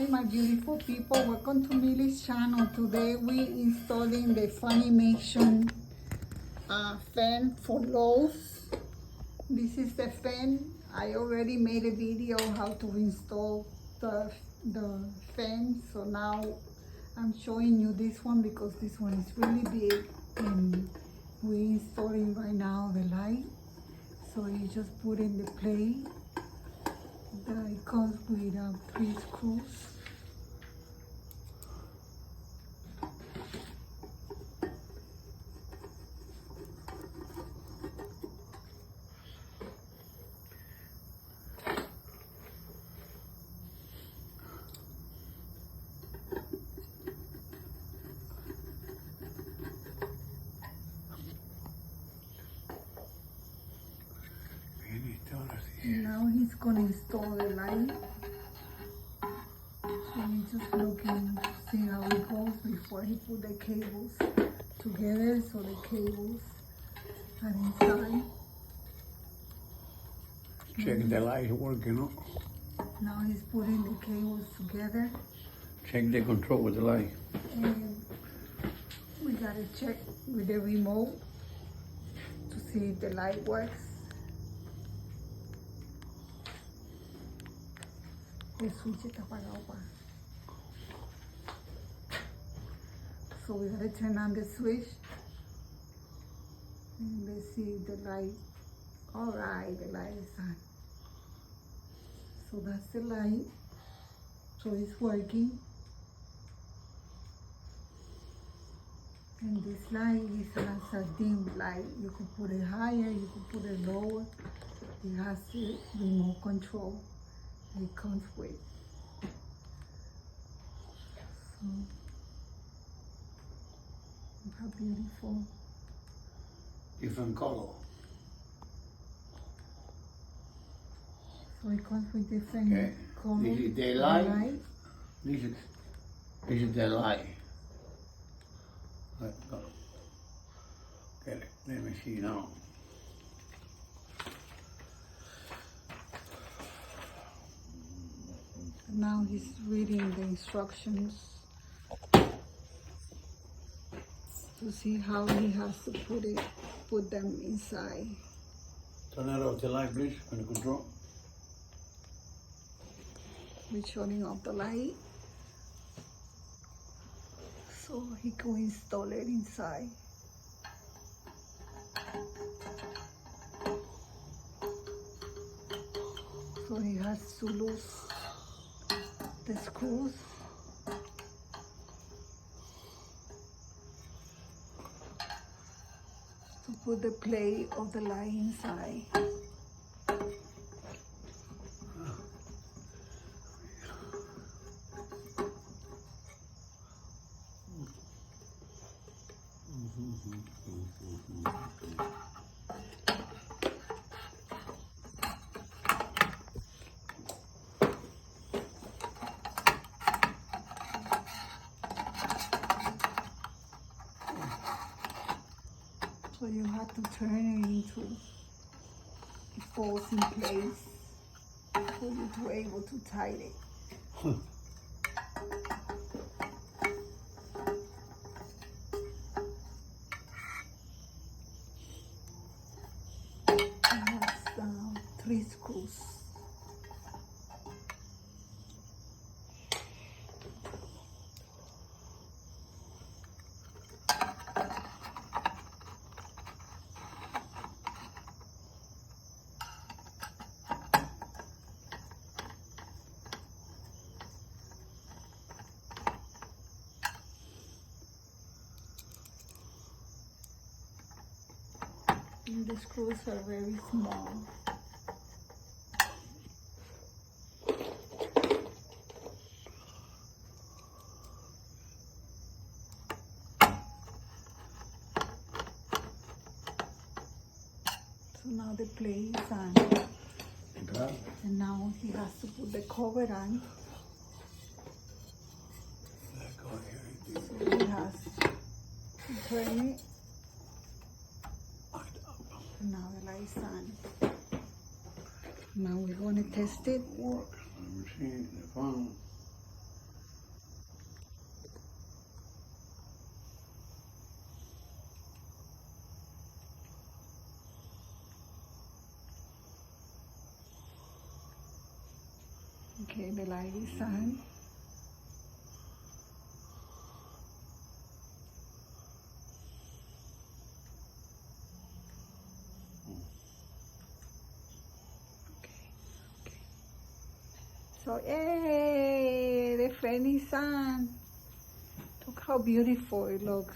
Hi my beautiful people, welcome to Millie's channel. Today we installing the Funimation fan for Lowe. This is the fan. I already made a video how to install the fan, so now I'm showing you this one because this one is really big and we're installing right now the light. So you just put in the plate. It comes with 3 screws. Now he's gonna install the light. So he's just looking to see how it goes before he put the cables together, so the cables are inside. Check the light working up. Now he's putting the cables together. Check the control with the light. And we gotta check with the remote to see if the light works. El switch está apagado, pa. So we gotta turn on the switch and let's see if the light. All right, the light is on. So that's the light. So it's working. And this light is a dim light. You can put it higher, you can put it lower. It has the remote control it comes with. So, how beautiful. Different color. So it comes with different colors. This is the light. This is the light. Let go. Get it. Let me see now. Now he's reading the instructions to see how he has to put them inside. Turn it off the light, please, on the control. We're turning off the light so he can install it inside. So he has to lose the screws. To put the plate of the light inside. So you have to turn it into it falls in place for you to be able to tighten it. It has 3 screws. And the screws are very small. So now the plate is on. And now he has to put the cover on. So he has to turn it. Now the light's on. Now we're going to test it. Work. Let me see the phone. Okay, the light is on. Okay. So, yay, the fan is on. Look how beautiful it looks.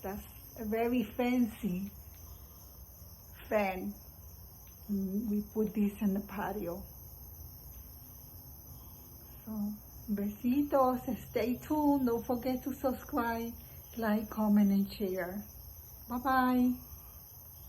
That's a very fancy fan. We put this in the patio. So, besitos, stay tuned. Don't forget to subscribe, like, comment, and share. Bye-bye.